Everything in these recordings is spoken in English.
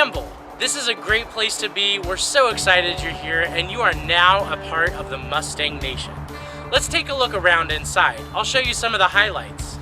Campbell, this is a great place to be. We're so excited you're here, and you are now a part of the Mustang Nation. Let's take a look around inside. I'll show you some of the highlights.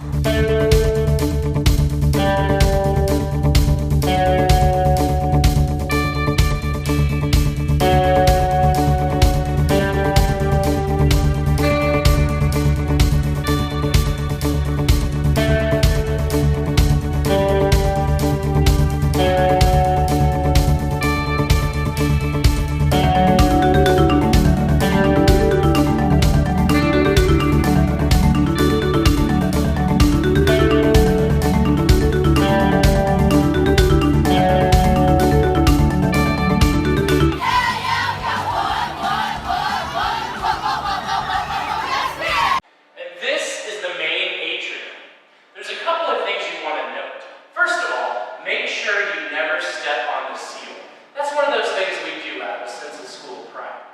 Make sure you never step on the seal. That's one of those things we do out of a sense of school pride.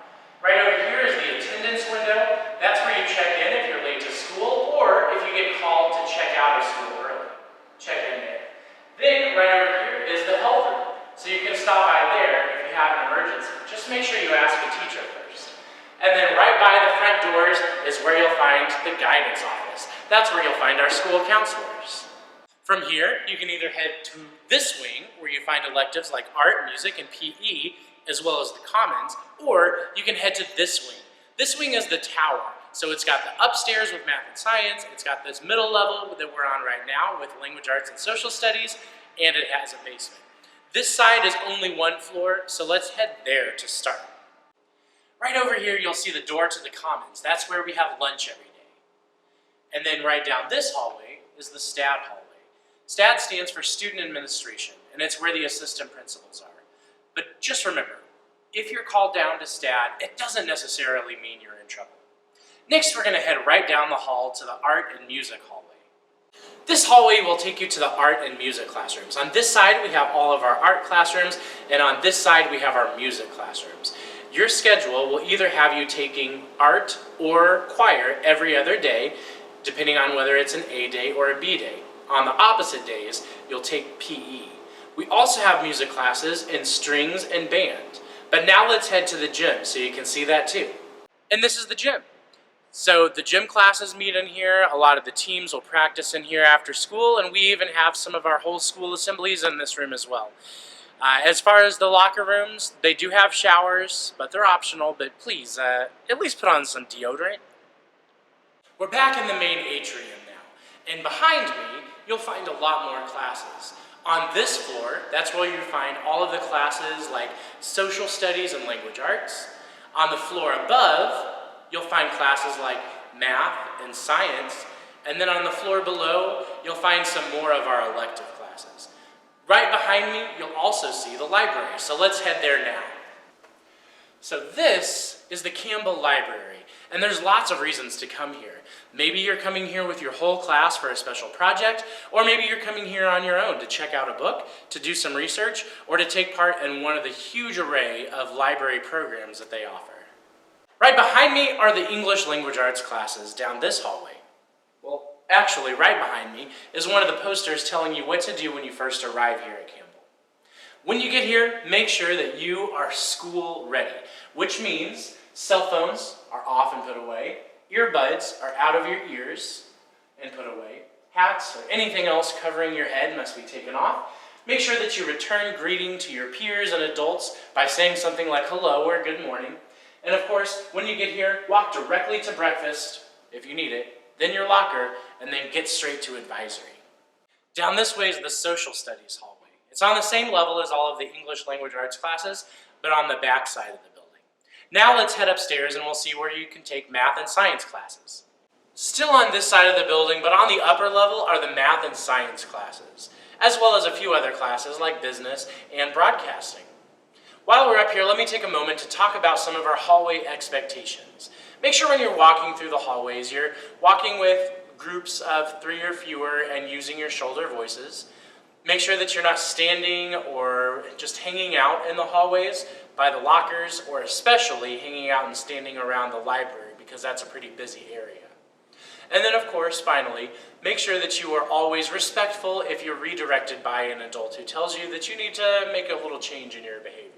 Right over here is the attendance window. That's where you check in if you're late to school or if you get called to check out of school early. Check in there. Then right over here is the health room. So you can stop by there if you have an emergency. Just make sure you ask a teacher first. And then right by the front doors is where you'll find the guidance office. That's where you'll find our school counselors. From here, you can either head to this wing, where you find electives like art, music, and PE, as well as the commons, or you can head to this wing. This wing is the tower. So it's got the upstairs with math and science, it's got this middle level that we're on right now with language arts and social studies, and it has a basement. This side is only one floor, so let's head there to start. Right over here, you'll see the door to the commons. That's where we have lunch every day. And then right down this hallway is the STAD hallway. STAD stands for Student Administration, and it's where the assistant principals are. But just remember, if you're called down to STAD, it doesn't necessarily mean you're in trouble. Next, we're going to head right down the hall to the art and music hallway. This hallway will take you to the art and music classrooms. On this side, we have all of our art classrooms, and on this side, we have our music classrooms. Your schedule will either have you taking art or choir every other day, depending on whether it's an A day or a B day. On the opposite days, you'll take PE. We also have music classes in strings and band. But now let's head to the gym so you can see that too. And this is the gym. So the gym classes meet in here, a lot of the teams will practice in here after school, and we even have some of our whole school assemblies in this room as well. As far as the locker rooms, they do have showers, but they're optional, but please, at least put on some deodorant. We're back in the main atrium now, and behind me, you'll find a lot more classes. On this floor, that's where you find all of the classes like social studies and language arts. On the floor above, you'll find classes like math and science. And then on the floor below, you'll find some more of our elective classes. Right behind me, you'll also see the library. So let's head there now. So this is the Campbell Library, and there's lots of reasons to come here. Maybe you're coming here with your whole class for a special project, or maybe you're coming here on your own to check out a book, to do some research, or to take part in one of the huge array of library programs that they offer. Right behind me are the English language arts classes down this hallway. Well, actually, right behind me is one of the posters telling you what to do when you first arrive here at Campbell. When you get here, make sure that you are school ready, which means cell phones are off and put away, earbuds are out of your ears and put away, hats or anything else covering your head must be taken off. Make sure that you return greeting to your peers and adults by saying something like hello or good morning. And of course, when you get here, walk directly to breakfast, if you need it, then your locker, and then get straight to advisory. Down this way is the social studies hallway. It's on the same level as all of the English language arts classes, but on the back side of the building. Now let's head upstairs and we'll see where you can take math and science classes. Still on this side of the building, but on the upper level are the math and science classes, as well as a few other classes like business and broadcasting. While we're up here, let me take a moment to talk about some of our hallway expectations. Make sure when you're walking through the hallways, you're walking with groups of 3 or fewer and using your shoulder voices. Make sure that you're not standing or just hanging out in the hallways by the lockers, or especially hanging out and standing around the library, because that's a pretty busy area. And then of course, finally, make sure that you are always respectful if you're redirected by an adult who tells you that you need to make a little change in your behavior.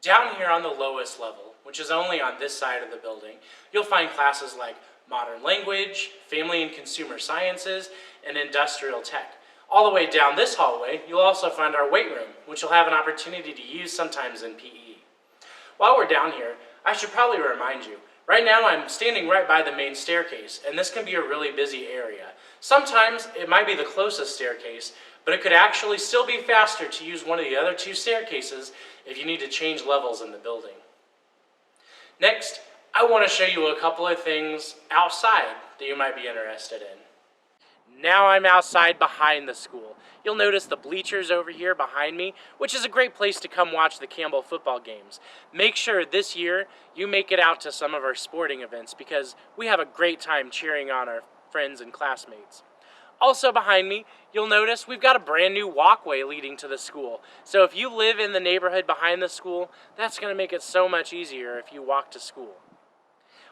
Down here on the lowest level, which is only on this side of the building, you'll find classes like Modern Language, Family and Consumer Sciences, and Industrial Tech. All the way down this hallway, you'll also find our weight room, which you'll have an opportunity to use sometimes in PE. While we're down here, I should probably remind you, right now I'm standing right by the main staircase, and this can be a really busy area. Sometimes it might be the closest staircase, but it could actually still be faster to use one of the other two staircases if you need to change levels in the building. Next, I want to show you a couple of things outside that you might be interested in. Now I'm outside behind the school. You'll notice the bleachers over here behind me, which is a great place to come watch the Campbell football games. Make sure this year you make it out to some of our sporting events because we have a great time cheering on our friends and classmates. Also behind me, you'll notice we've got a brand new walkway leading to the school. So if you live in the neighborhood behind the school, that's going to make it so much easier if you walk to school.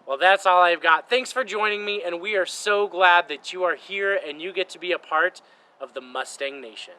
Well, that's all I've got. Thanks for joining me, and we are so glad that you are here and you get to be a part of the Mustang Nation.